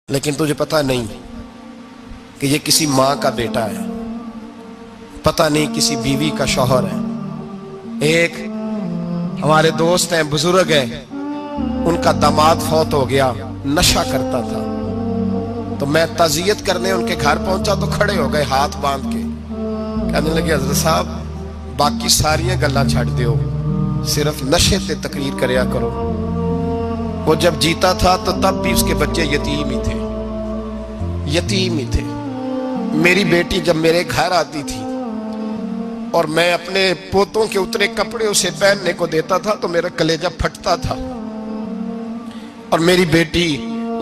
لیکن تجھے پتہ نہیں کہ یہ کسی ماں کا بیٹا ہے، پتہ نہیں کسی بیوی کا شوہر ہے۔ ایک ہمارے دوست ہیں، بزرگ ہیں، ان کا داماد فوت ہو گیا، نشہ کرتا تھا۔ تو میں تعزیت کرنے ان کے گھر پہنچا تو کھڑے ہو گئے ہاتھ باندھ کے، کہنے لگے حضرت صاحب باقی ساریاں گلاں چھڑ دیو، صرف نشے تے تقریر کریا کرو۔ وہ جب جیتا تھا تو تب بھی اس کے بچے یتیم ہی تھے، یتیم ہی تھے۔ میری بیٹی جب میرے گھر آتی تھی اور میں اپنے پوتوں کے اترے کپڑے اسے پہننے کو دیتا تھا تو میرا کلیجہ پھٹتا تھا۔ اور میری بیٹی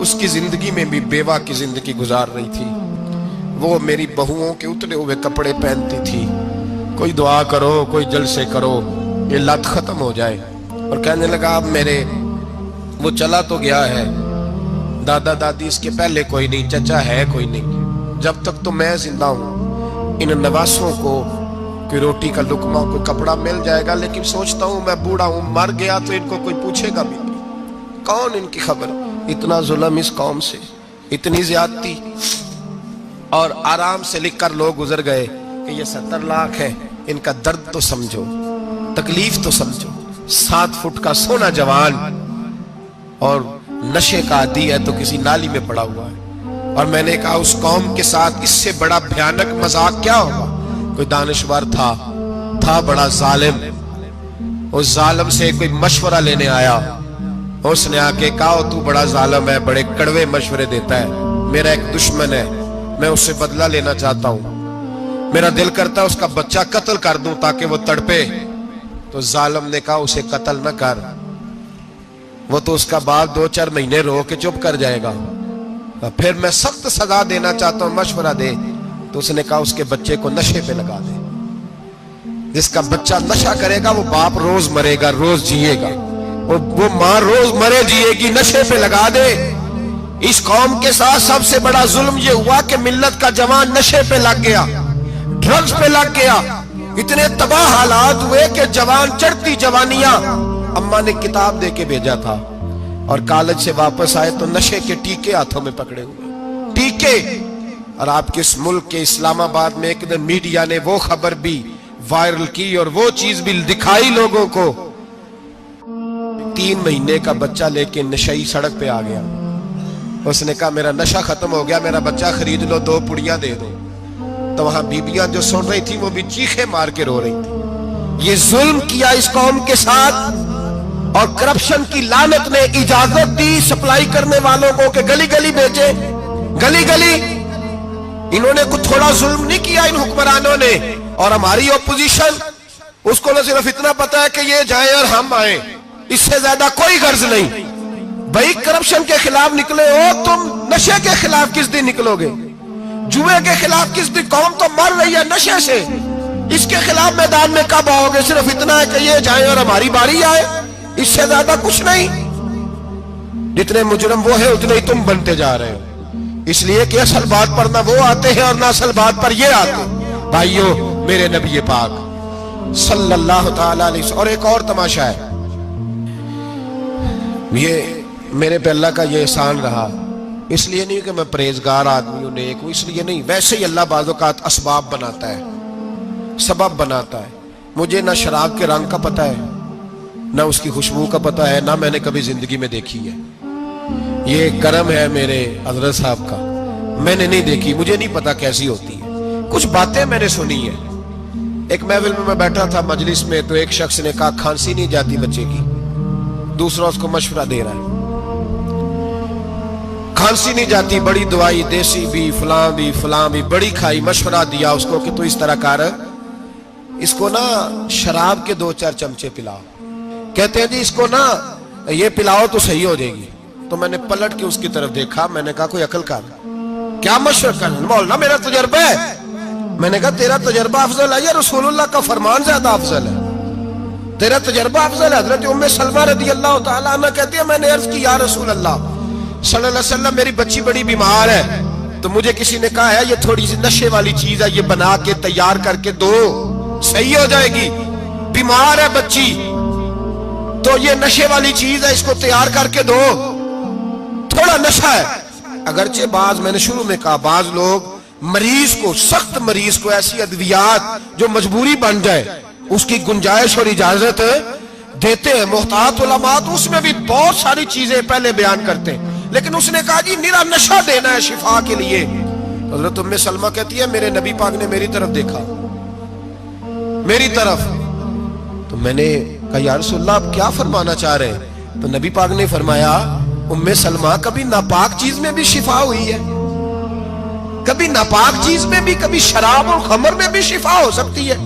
اس کی زندگی میں بھی بیوہ کی زندگی گزار رہی تھی، وہ میری بہوؤں کے اترے ہوئے کپڑے پہنتی تھی۔ کوئی دعا کرو، کوئی جلسے کرو، یہ لت ختم ہو جائے۔ اور کہنے لگا اب میرے وہ چلا تو گیا ہے، دادا دادی اس کے پہلے کوئی نہیں، چچا ہے کوئی نہیں، جب تک تو میں زندہ ہوں ان نواسوں کو کوئی روٹی کا لقمہ، کوئی کپڑا مل جائے گا۔ لیکن سوچتا ہوں میں بوڑھا ہوں، مر گیا تو ان کو کوئی پوچھے گا بھی نہیں، کون ان کی خبر۔ اتنا ظلم اس قوم سے، اتنی زیادتی، اور آرام سے لکھ کر لوگ گزر گئے کہ یہ 70 لاکھ ہے، ان کا درد تو سمجھو، تکلیف تو سمجھو۔ 7 فٹ کا سونا جوان اور نشے کا عادی ہے تو کسی نالی میں پڑا ہوا ہے۔ اور میں نے کہا اس قوم کے ساتھ اس سے بڑا بھیانک مذاق کیا ہوگا۔ کوئی دانشور تھا بڑا ظالم، اس ظالم سے کوئی مشورہ لینے آیا، اس نے آ کے کہا تو بڑا ظالم ہے، بڑے کڑوے مشورے دیتا ہے، میرا ایک دشمن ہے، میں اس سے بدلہ لینا چاہتا ہوں، میرا دل کرتا ہے اس کا بچہ قتل کر دوں تاکہ وہ تڑپے۔ تو ظالم نے کہا اسے قتل نہ کر، وہ تو اس کا باپ 2-4 مہینے رو کے چپ کر جائے گا، پھر میں سخت سزا دینا چاہتا ہوں، مشورہ دے۔ تو اس نے کہا اس کے بچے کو نشے پہ لگا دے، جس کا بچہ نشہ کرے گا وہ باپ روز مرے گا، روز جیے گا، وہ ماں روز مرے جیے گی، نشے پہ لگا دے۔ اس قوم کے ساتھ سب سے بڑا ظلم یہ ہوا کہ ملت کا جوان نشے پہ لگ گیا، ڈرگز پہ لگ گیا، اتنے تباہ حالات ہوئے کہ جوان چڑھتی جوانیاں، اماں نے کتاب دے کے بھیجا تھا، اور کالج سے واپس آئے تو نشے کے ٹیکے ہاتھوں میں پکڑے ہوئے، ٹیکے۔ اور آپ کے اس ملک کے اسلام آباد میں ایک دن میڈیا نے وہ خبر بھی وائرل کی اور وہ چیز بھی دکھائی لوگوں کو، 3 مہینے کا بچہ لے کے نشئی سڑک پہ آ گیا، اس نے کہا میرا نشہ ختم ہو گیا، میرا بچہ خرید لو، 2 پڑیاں دے دو۔ تو وہاں بیبیاں جو سن رہی تھی وہ بھی چیخیں مار کے رو رہی تھی۔ یہ ظلم کیا اس قوم کے ساتھ، اور کرپشن کی لعنت نے اجازت دی سپلائی کرنے والوں کو کہ گلی گلی بیچے، گلی گلی۔ انہوں نے کچھ تھوڑا ظلم نہیں کیا ان حکمرانوں نے، اور ہماری اپوزیشن اس کو نہ صرف اتنا پتا ہے کہ یہ جائیں اور ہم آئیں، اس سے زیادہ کوئی غرض نہیں۔ بھائی کرپشن کے خلاف نکلے ہو تم، نشے کے خلاف کس دن نکلو گے؟ جوئے کے خلاف کس دن؟ قوم تو مر رہی ہے نشے سے، اس کے خلاف میدان میں کب آؤ گے؟ صرف اتنا ہے کہ یہ جائیں اور ہماری باری آئے، اس سے زیادہ کچھ نہیں۔ جتنے مجرم وہ ہیں اتنے ہی تم بنتے جا رہے ہو، اس لیے کہ اصل بات پر نہ وہ آتے ہیں اور نہ اصل بات پر یہ آتے ہیں۔ بھائیو میرے نبی پاک صلی اللہ تعالی علیہ وسلم، اور ایک اور تماشا ہے، یہ میرے پہ اللہ کا یہ احسان رہا، اس لیے نہیں کہ میں پرہیزگار آدمی ہوں، نیک ہوں، اس لیے نہیں، ویسے ہی اللہ بعض اوقات اسباب بناتا ہے، سبب بناتا ہے۔ مجھے نہ شراب کے رنگ کا پتہ ہے، نہ اس کی خوشبو کا پتہ ہے، نہ میں نے کبھی زندگی میں دیکھی ہے، یہ کرم ہے میرے حضرت صاحب کا، میں نے نہیں دیکھی، مجھے نہیں پتا کیسی ہوتی ہے، کچھ باتیں میں نے سنی ہیں۔ ایک محفل میں بیٹھا تھا مجلس میں، تو ایک شخص نے کہا کھانسی نہیں جاتی بچے کی، دوسرا اس کو مشورہ دے رہا ہے، کھانسی نہیں جاتی، بڑی دوائی دیسی بھی فلاں بھی بڑی کھائی، مشورہ دیا اس کو کہ تو اس طرح کر، اس کو نا شراب کے 2-4 چمچے پلاؤ، کہتے ہیں جی اس کو نا یہ پلاؤ تو صحیح ہو جائے گی۔ تو میں نے پلٹ کے اس کی طرف دیکھا، میں نے کہا کوئی عقل کر، کیا مشورہ کر؟ مولانا میرا تجربہ ہے۔ میں نے کہا تیرا تجربہ افضل ہے یا رسول اللہ کا فرمان زیادہ افضل ہے؟ تیرا تجربہ افضل ہے۔ حضرت ام سلمہ رضی اللہ تعالیٰ عنہ کہتی ہے میں نے عرض کی یا رسول اللہ صلی اللہ علیہ وسلم میری بچی بڑی بیمار ہے، تو مجھے کسی نے کہا ہے یہ تھوڑی سی نشے والی چیز ہے، یہ بنا کے تیار کر کے دو، صحیح ہو جائے گی، بیمار ہے بچی تو یہ نشے والی چیز ہے، اس کو تیار کر کے دو، تھوڑا نشہ ہے۔ اگرچہ بعض، میں نے شروع میں کہا، بعض لوگ مریض کو، سخت مریض کو ایسی ادویات جو مجبوری بن جائے اس کی گنجائش اور اجازت دیتے ہیں۔ محتاط علماء تو اس میں بھی بہت ساری چیزیں پہلے بیان کرتے ہیں، لیکن اس نے کہا جی نرا نشہ دینا ہے شفا کے لیے۔ حضرت ام سلمہ کہتی ہے میرے نبی پاک نے میری طرف دیکھا، میری طرف، تو میں نے کہا یا رسول اللہ آپ کیا فرمانا چاہ رہے ہیں؟ تو نبی پاک نے فرمایا ام سلمہ کبھی ناپاک چیز میں بھی شفا ہوئی ہے، کبھی ناپاک چیز میں بھی، کبھی شراب اور خمر میں بھی شفا ہو سکتی ہے۔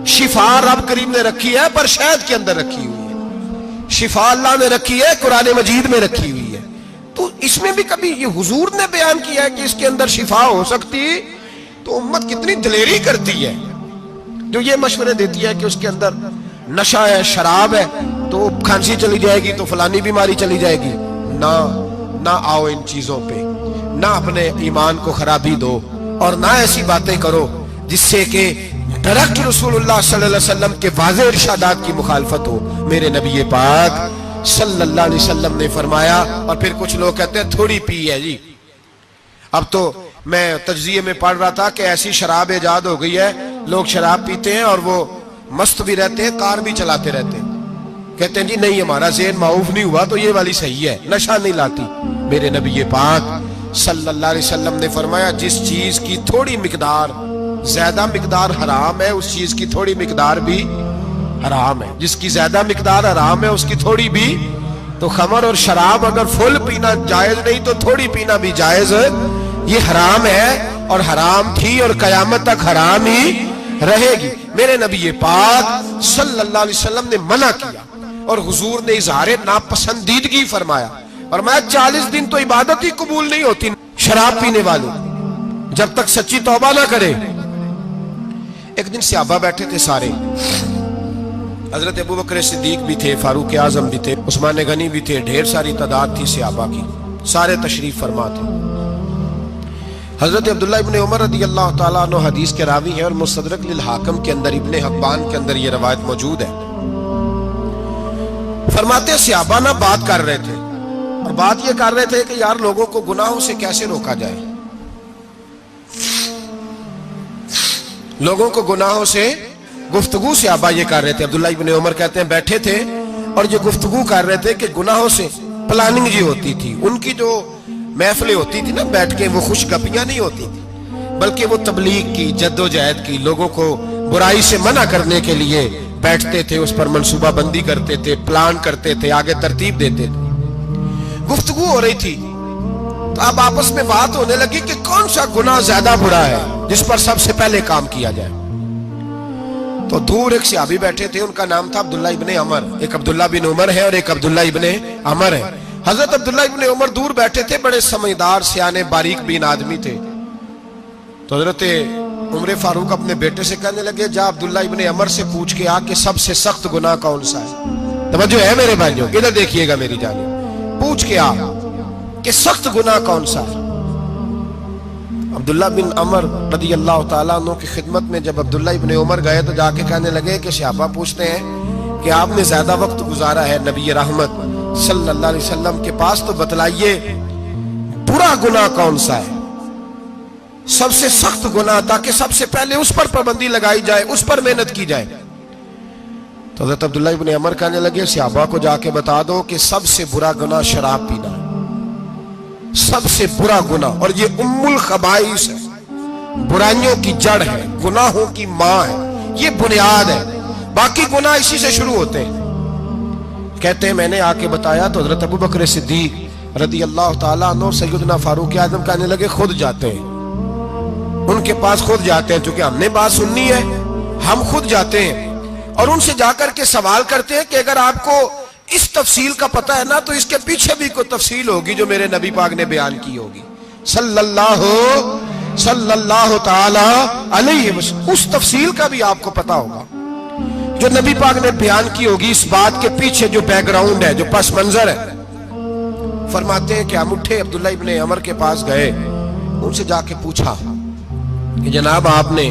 شفا رب کریم نے رکھی ہے پر شہد کے اندر رکھی ہوئی ہے، شفا اللہ نے رکھی ہے قرآن مجید میں رکھی ہوئی ہے، تو اس میں بھی کبھی یہ حضور نے بیان کیا ہے کہ اس کے اندر شفا ہو سکتی، تو امت کتنی دلیری کرتی ہے جو یہ مشورے دیتی ہے کہ اس کے اندر نشہ ہے، شراب ہے، تو کھانسی چلی جائے گی تو فلانی بیماری چلی جائے گی۔ نہ آؤ ان چیزوں پہ، نہ اپنے ایمان کو خرابی دو، اور نہ ایسی باتیں کرو جس سے کہ ڈائریکٹ رسول اللہ صلی اللہ علیہ وسلم کے واضح ارشادات کی مخالفت ہو۔ میرے نبی پاک صلی اللہ علیہ وسلم نے فرمایا، اور پھر کچھ لوگ کہتے ہیں تھوڑی پی ہے جی۔ اب تو میں تجزیے میں پڑھ رہا تھا کہ ایسی شراب ایجاد ہو گئی ہے، لوگ شراب پیتے ہیں اور وہ مست بھی رہتے ہیں، کار بھی چلاتے رہتے ہیں، کہتے ہیں جی نہیں ہمارا ذہن معاف نہیں ہوا تو یہ والی صحیح ہے، نشہ نہیں لاتی۔ میرے نبی پاک صلی اللہ علیہ وسلم نے فرمایا جس چیز کی تھوڑی مقدار، زیادہ مقدار حرام ہے اس چیز کی تھوڑی مقدار بھی حرام ہے، جس کی زیادہ مقدار حرام ہے اس کی تھوڑی بھی۔ تو خمر اور شراب اگر فل پینا جائز نہیں تو تھوڑی پینا بھی جائز، یہ حرام ہے اور حرام تھی اور قیامت تک حرام ہی رہے گی۔ میرے نبی پاک صلی اللہ علیہ وسلم نے منع کیا اور حضور نے اظہار ناپسندیدگی فرمایا، فرمایا 40 دن تو عبادت ہی قبول نہیں ہوتی شراب پینے والے جب تک سچی توبہ نہ کرے۔ ایک دن صحابہ بیٹھے تھے سارے، حضرت ابو بکر صدیق بھی تھے، فاروق اعظم بھی تھے، عثمان غنی بھی تھے، ڈھیر ساری تعداد تھی صحابہ کی، سارے تشریف فرما تھے۔ حضرت عبداللہ ابن عمر رضی اللہ تعالیٰ عنہ حدیث کے راوی ہیں اور مستدرک للحاکم کے اندر، ابن حبان کے اندر یہ روایت موجود ہے۔ فرماتے صحابہ نہ بات کر رہے تھے، اور بات یہ کر رہے تھے کہ یار لوگوں کو گناہوں سے کیسے روکا جائے، لوگوں کو گناہوں سے گفتگو صحابہ یہ کر رہے تھے۔ عبداللہ ابن عمر کہتے ہیں بیٹھے تھے اور یہ گفتگو کر رہے تھے کہ گناہوں سے پلاننگ جی ہوتی تھی، ان کی جو محفلیں ہوتی تھی نا بیٹھ کے، وہ خوش گپیاں نہیں ہوتی تھی بلکہ وہ تبلیغ کی، جد و جہد کی، لوگوں کو برائی سے منع کرنے کے لیے بیٹھتے تھے، اس پر منصوبہ بندی کرتے تھے، پلان کرتے تھے، آگے ترتیب دیتے تھے۔ گفتگو ہو رہی تھی تو اب آپس میں بات ہونے لگی کہ کون سا گناہ زیادہ برا ہے جس پر سب سے پہلے کام کیا جائے۔ تو دور ایک صحابی بیٹھے تھے، ان کا نام تھا عبداللہ ابن عمر، ایک عبداللہ بن عمر ہے اور ایک عبداللہ ابن عمر ہے۔ حضرت عبداللہ ابن عمر دور بیٹھے تھے، بڑے سمجھدار سیانے باریک بین آدمی تھے۔ تو حضرت عمر فاروق اپنے بیٹے سے کہنے لگے جا عبداللہ ابن عمر سے پوچھ کے آ کہ سب سے سخت گناہ کون سا ہے۔ توجہ ہے میرے بھائیوں، ادھر دیکھیے گا میری جانب، پوچھ کے آ کہ سخت گناہ کون سا ہے۔ عبداللہ بن عمر رضی اللہ تعالیٰ عنہ کی خدمت میں جب عبداللہ ابن عمر گئے تو جا کے کہنے لگے کہ صحابہ پوچھتے ہیں کہ آپ نے زیادہ وقت گزارا ہے نبی رحمت صلی اللہ علیہ وسلم کے پاس، تو بتلائیے برا گناہ کون سا ہے، سب سے سخت گناہ، تاکہ سب سے پہلے اس پر پابندی لگائی جائے، اس پر محنت کی جائے۔ تو حضرت عبداللہ ابن عمر کہنے لگے صحابہ کو جا کے بتا دو کہ سب سے برا گناہ شراب پینا ہے، سب سے برا گناہ، اور یہ ام الخبائث ہے، برائیوں کی جڑ ہے، گناہوں کی ماں ہے، یہ بنیاد ہے، باقی گناہ اسی سے شروع ہوتے ہیں۔ کہتے ہیں میں نے آ کے بتایا تو حضرت ابو بکر صدیق رضی اللہ تعالیٰ عنہ سیدنا فاروق اعظم کہنے لگے خود جاتے ہیں، ان کے پاس خود جاتے ہیں، چونکہ ہم نے بات سننی ہے ہم خود جاتے ہیں اور ان سے جا کر کے سوال کرتے ہیں کہ اگر آپ کو اس تفصیل کا پتہ ہے نا تو اس کے پیچھے بھی کوئی تفصیل ہوگی جو میرے نبی پاک نے بیان کی ہوگی صلی اللہ تعالی علیہ وسلم، اس تفصیل کا بھی آپ کو پتہ ہوگا جو نبی پاک نے بیان کی ہوگی، اس بات کے پیچھے جو بیک گراؤنڈ ہے، جو پس منظر ہے۔ فرماتے ہیں کہ ہم اٹھے، عبداللہ ابن عمر کے پاس گئے، ان سے جا کے پوچھا کہ جناب آپ نے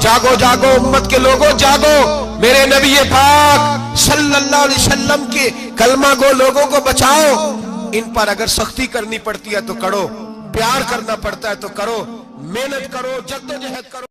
جاگو جاگو امت کے لوگوں جاگو، میرے نبی پاک صلی اللہ علیہ وسلم کے کلمہ گو لوگوں کو بچاؤ۔ ان پر اگر سختی کرنی پڑتی ہے تو کرو، پیار کرنا پڑتا ہے تو کرو، محنت کرو، جدوجہد کرو۔